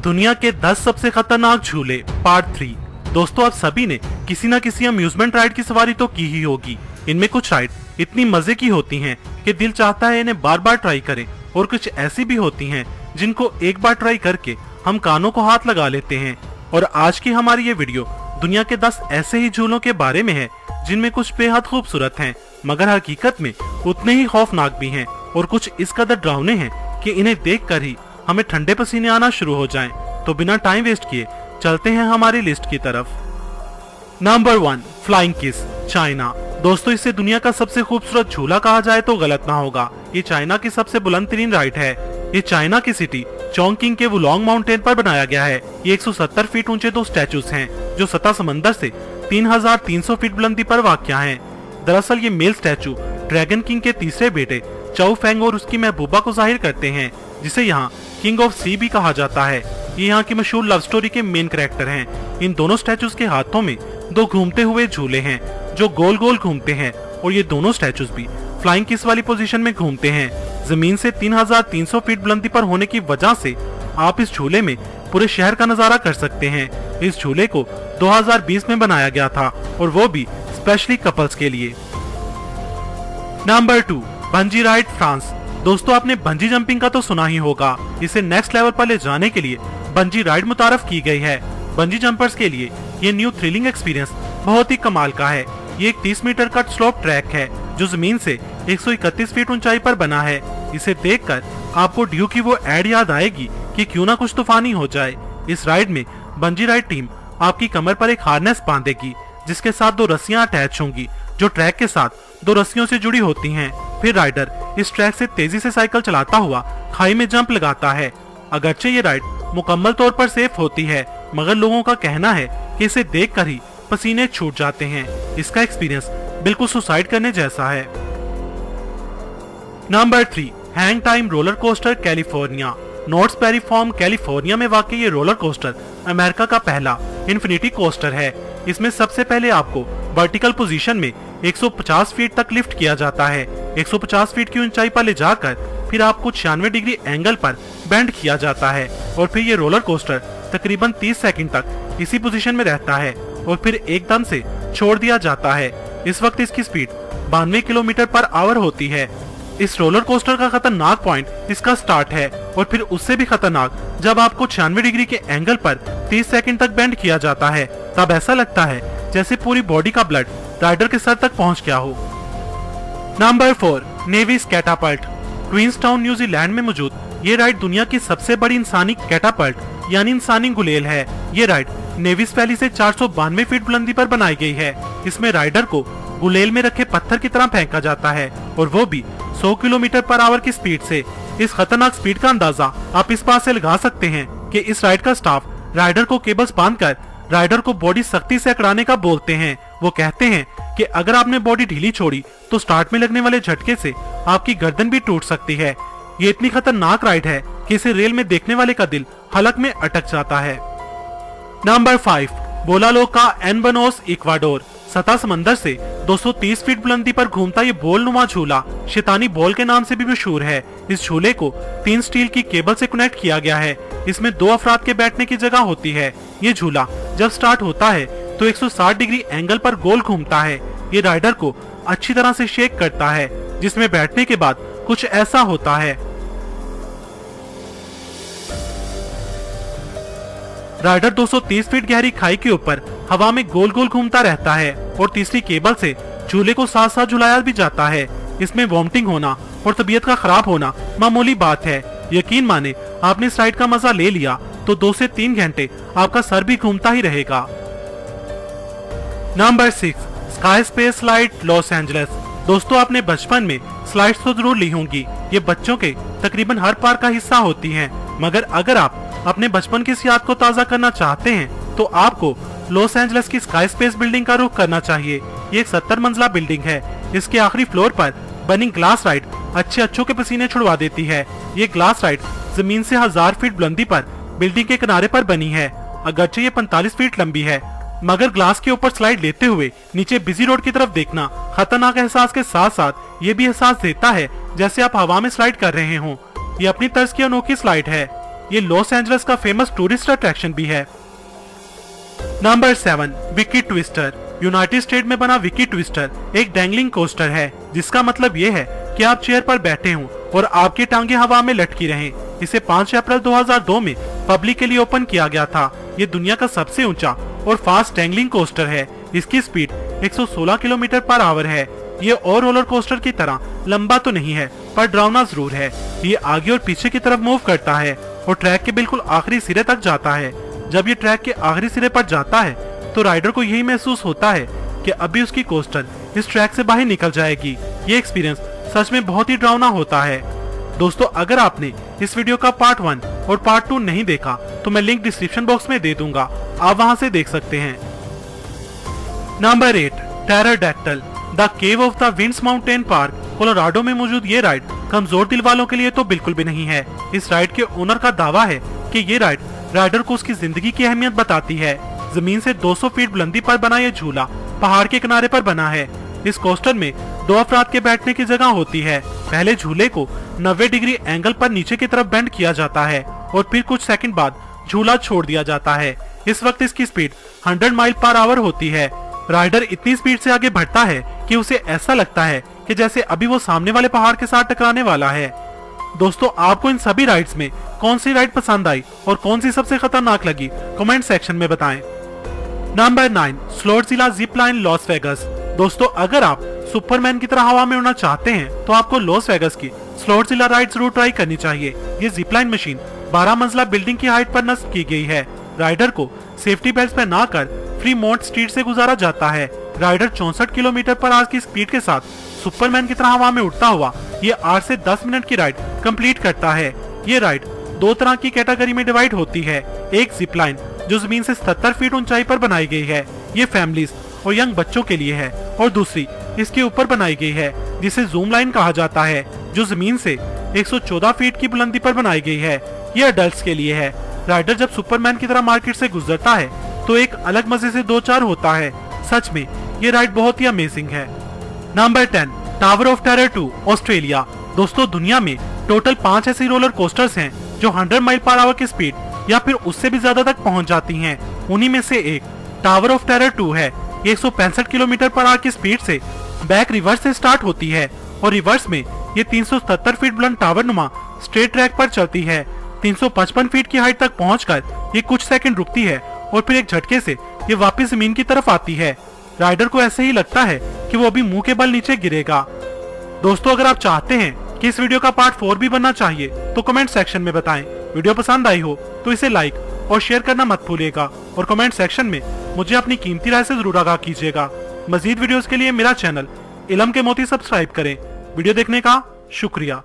दुनिया के 10 सबसे खतरनाक झूले पार्ट 3। दोस्तों, आप सभी ने किसी न किसी अम्यूजमेंट राइड की सवारी तो की ही होगी। इनमें कुछ राइड इतनी मजे की होती हैं कि दिल चाहता है इन्हें बार बार ट्राई करें, और कुछ ऐसी भी होती हैं जिनको एक बार ट्राई करके हम कानों को हाथ लगा लेते हैं। और आज की हमारी ये वीडियो दुनिया के 10 ऐसे ही झूलों के बारे में है जिनमें कुछ बेहद खूबसूरत हैं, मगर हकीकत में उतने ही खौफनाक भी हैं, और कुछ इस कदर डरावने हैं कि इन्हें देखकर ही हमें ठंडे पसीने आना शुरू हो जाएं। तो बिना टाइम वेस्ट किए चलते हैं हमारी लिस्ट की तरफ। Number 1, flying kiss, China. दोस्तों, इसे दुनिया का सबसे खूबसूरत झूला कहा जाए तो गलत ना होगा। ये चाइना की सबसे बुलंद तरीन राइड है। ये चाइना की सिटी चोंगकिंग के वुलोंग माउंटेन पर बनाया गया है। ये 170 फीट ऊंचे 2 स्टैचूज हैं जो सतह समंदर से 3300 फीट बुलंदी पर वाक़या हैं। दरअसल ये मेल स्टैचू ड्रैगन किंग के तीसरे बेटे चाओ फेंग और उसकी महबूबा को जाहिर करते हैं, जिसे यहाँ किंग ऑफ सी भी कहा जाता है। ये यहाँ की मशहूर लव स्टोरी के मेन कैरेक्टर हैं। इन दोनों स्टैचूज के हाथों में 2 घूमते हुए झूले हैं जो गोल गोल घूमते हैं, और ये दोनों स्टैचूज भी फ्लाइंग किस वाली पोजीशन में घूमते हैं। जमीन से 3300 फीट बुलंदी पर होने की वजह से आप इस झूले में पूरे शहर का नजारा कर सकते हैं। इस झूले को 2020 में बनाया गया था, और वो भी स्पेशली कपल्स के लिए। Number 2, bungee ride, France. दोस्तों, आपने बंजी जंपिंग का तो सुना ही होगा। इसे नेक्स्ट लेवल पर ले जाने के लिए बंजी राइड मुतारफ की गई है। बंजी जंपर्स के लिए ये न्यू थ्रिलिंग एक्सपीरियंस बहुत ही कमाल का है। ये एक 30 मीटर का स्लोप ट्रैक है जो जमीन से 131 फीट ऊंचाई पर बना है। इसे देखकर आपको ड्यू की वो एड याद आएगी कि क्यों ना कुछ तूफानी हो जाए। इस राइड में बंजी राइड टीम आपकी कमर पर एक हार्नेस बांधेगी जिसके साथ 2 रस्सियां अटैच होंगी जो ट्रैक के साथ 2 रस्सियों से जुड़ी होती हैं। फिर राइडर इस ट्रैक से तेजी से साइकिल चलाता हुआ खाई में जंप लगाता है। अगरचे ये राइड मुकम्मल तौर पर सेफ होती है, मगर लोगों का कहना है कि इसे देखकर ही पसीने छूट जाते हैं। इसका एक्सपीरियंस बिल्कुल सुसाइड करने जैसा है। Number 3, Hang Time roller coaster, California. नॉर्थ पेरी फॉर्म, कैलिफोर्निया में वाकई ये रोलर कोस्टर अमेरिका का पहला इन्फिनिटी कोस्टर है। इसमें सबसे पहले आपको वर्टिकल पोजीशन में 150 फीट तक लिफ्ट किया जाता है। 150 फीट की ऊंचाई पर ले जाकर फिर आपको 96 डिग्री एंगल पर बेंड किया जाता है, और फिर ये रोलर कोस्टर तकरीबन 30 सेकंड तक इसी पोजीशन में रहता है और फिर एकदम से छोड़ दिया जाता है। इस वक्त इसकी स्पीड 92 किलोमीटर पर आवर होती है। इस रोलर कोस्टर का खतरनाक पॉइंट इसका स्टार्ट है, और फिर उससे भी खतरनाक जब आपको 96 डिग्री के एंगल पर 30 सेकंड तक बेंड किया जाता है, तब ऐसा लगता है जैसे पूरी बॉडी का ब्लड राइडर के सर तक पहुंच गया हो। Number 4, navy's catapult. Queenstown, New Zealand में मौजूद ये राइड दुनिया की सबसे बड़ी इंसानी कैटापल्ट यानी इंसानी गुलेल है। ये राइड नेवीज वैली से 492 फीट बुलंदी पर बनाई गई है। इसमें राइडर को गुलेल में रखे पत्थर की तरह फेंका जाता है, और वो भी 100 किलोमीटर पर आवर की स्पीड से। इस खतरनाक स्पीड का अंदाजा आप इस बात से लगा सकते हैं कि इस राइड का स्टाफ राइडर को केबल्स बांधकर राइडर को बॉडी सख्ती से अकड़ाने का बोलते हैं। वो कहते हैं कि अगर आपने बॉडी ढीली छोड़ी तो स्टार्ट में लगने वाले झटके से आपकी गर्दन भी टूट सकती है। ये इतनी खतरनाक राइड है कि इसे रेल में देखने वाले का दिल हलक में अटक जाता है। नंबर 5, बोलालो का एनबनोस, इक्वाडोर। सतह समंदर से 230 फीट बुलंदी पर घूमता ये बोलनुमा झूला शैतानी बॉल के नाम से भी मशहूर है। इस झूले को 3 स्टील की केबल से कनेक्ट किया गया है। इसमें 2 अफराद के बैठने की जगह होती है। ये झूला जब स्टार्ट होता है तो 160 डिग्री एंगल पर गोल घूमता है। ये राइडर को अच्छी तरह से शेक करता है, जिसमें बैठने के बाद कुछ ऐसा होता है। राइडर 230 फीट गहरी खाई के ऊपर हवा में गोल गोल घूमता रहता है, और तीसरी केबल से झूले को साथ साथ झुलाया भी जाता है। इसमें वॉमिटिंग होना और तबीयत का खराब होना मामूली बात है। यकीन माने आपने इस राइड का मजा ले लिया तो 2 से 3 घंटे आपका सर भी घूमता ही रहेगा। Number 6, sky space slide, Los Angeles. दोस्तों, आपने बचपन में स्लाइड्स तो जरूर ली होंगी। ये बच्चों के तकरीबन हर पार्क का हिस्सा होती हैं, मगर अगर आप अपने बचपन की इस याद को ताज़ा करना चाहते हैं तो आपको लॉस एंजलिस की स्काई स्पेस बिल्डिंग का रुख करना चाहिए। ये एक 70 मंजिला बिल्डिंग है। इसके आखिरी फ्लोर पर बनी ग्लास राइड अच्छों के पसीने छुड़वा देती है। ये ग्लास राइड जमीन से 1000 फीट बुलंदी पर बिल्डिंग के किनारे पर बनी है। अगरचे ये 45 फीट लंबी है, मगर ग्लास के ऊपर स्लाइड लेते हुए नीचे बिजी रोड की तरफ देखना खतरनाक एहसास के साथ साथ ये भी एहसास देता है जैसे आप हवा में स्लाइड कर रहे हों। ये अपनी तर्ज की अनोखी स्लाइड है। ये लॉस एंजल्स का फेमस टूरिस्ट अट्रैक्शन भी है। Number 7, Vicky twister. United state में बना विकी ट्विस्टर एक डैंगलिंग कोस्टर है, जिसका मतलब ये है कि आप चेयर पर बैठे हों और आपकी टांगे हवा में लटकी रहें। इसे 5 अप्रैल 2002 में पब्लिक के लिए ओपन किया गया था। ये दुनिया का सबसे ऊंचा और फास्ट डैंगलिंग कोस्टर है। इसकी स्पीड 116 किलोमीटर पर आवर है। ये और रोलर कोस्टर की तरह लंबा तो नहीं है, पर डरावना जरूर है। ये आगे और पीछे की तरफ मूव करता है और ट्रैक के बिल्कुल आखिरी सिरे तक जाता है। जब ये ट्रैक के आखिरी सिरे पर जाता है तो राइडर को यही महसूस होता है कि अभी उसकी कोस्टर इस ट्रैक से बाहर निकल जाएगी। ये एक्सपीरियंस सच में बहुत ही डरावना होता है। दोस्तों, अगर आपने इस वीडियो का पार्ट 1 और पार्ट 2 नहीं देखा तो मैं लिंक डिस्क्रिप्शन बॉक्स में दे दूंगा, आप वहां से देख सकते हैं। Number 8, pterodactyl the cave of the winds mountain park. Colorado में मौजूद ये राइड कमजोर दिल वालों के लिए तो बिल्कुल भी नहीं है। इस राइड के ओनर का दावा है कि ये राइड राइडर को उसकी जिंदगी की अहमियत बताती है। जमीन से 200 फीट बुलंदी पर बना ये झूला पहाड़ के किनारे पर बना है। इस कोस्टर में 2 अफराद के बैठने की जगह होती है। पहले झूले को 90 डिग्री एंगल पर नीचे की तरफ बेंड किया जाता है और फिर कुछ सेकंड बाद झूला छोड़ दिया जाता है। इस वक्त इसकी स्पीड 100 माइल पर आवर होती है। राइडर इतनी स्पीड से आगे बढ़ता है कि उसे ऐसा लगता है कि जैसे अभी वो सामने वाले पहाड़ के साथ टकराने वाला है। दोस्तों, आपको इन सभी राइड्स में कौन सी राइड पसंद आई और कौन सी सबसे खतरनाक लगी, कमेंट सेक्शन में बताएं। Number 9, Slotzilla zip line Las Vegas. दोस्तों, अगर आप सुपरमैन की तरह हवा में उड़ना चाहते हैं तो आपको लॉस वेगस की स्लोट्ज़िला राइड जरूर ट्राई करनी चाहिए। ये जिप लाइन मशीन 12 मंजिला बिल्डिंग की हाइट पर नस्ब की गई है। राइडर को सेफ्टी बेल्ट पहना कर फ्रीमोंट स्ट्रीट से गुजारा जाता है। राइडर 64 किलोमीटर पर आवर की स्पीड के साथ सुपरमैन की तरह हवा में उड़ता हुआ ये 8 से 10 मिनट की राइड कंप्लीट करता है। ये राइड 2 तरह की कैटेगरी में डिवाइड होती है। एक जिप लाइन जो जमीन से 70 फीट ऊंचाई पर बनाई गई है, ये फैमिलीज और यंग बच्चों के लिए है। और दूसरी इसके ऊपर बनाई गई है जिसे जूम लाइन कहा जाता है, जो जमीन से 114 फीट की बुलंदी पर बनाई गई है। ये अडल्ट्स के लिए है। राइडर जब सुपरमैन की तरह मार्केट से गुजरता है तो एक अलग मजे से 2-4 होता है। सच में ये राइड बहुत ही अमेजिंग है। Number 10, tower of terror 2 Australia. दोस्तों, दुनिया में टोटल 5 ऐसे रोलर कोस्टर्स हैं जो 100 माइल पर आवर की स्पीड या फिर उससे भी ज्यादा तक पहुंच जाती हैं। उन्हीं में से एक टावर ऑफ टेरर 2 है। ये 165 किलोमीटर पर आवर की स्पीड से बैक रिवर्स से स्टार्ट होती है और रिवर्स में ये 377 फीट बुलंद टावर नुमा स्ट्रेट ट्रैक पर चलती है। 355 फीट की हाइट तक पहुंचकर ये कुछ सेकंड रुकती है और फिर एक झटके से ये वापस जमीन की तरफ आती है। राइडर को ऐसे ही लगता है कि वो अभी मुंह के बल नीचे गिरेगा। दोस्तों, अगर आप चाहते हैं कि इस वीडियो का पार्ट 4 भी बनना चाहिए तो कमेंट सेक्शन में बताएं। वीडियो पसंद आई हो तो इसे लाइक और शेयर करना मत भूलिएगा और कमेंट सेक्शन में मुझे अपनी कीमती राय से जरूर आगाह कीजिएगा। मजीद वीडियोस के लिए मेरा चैनल इलम के मोती सब्सक्राइब करें। वीडियो देखने का शुक्रिया।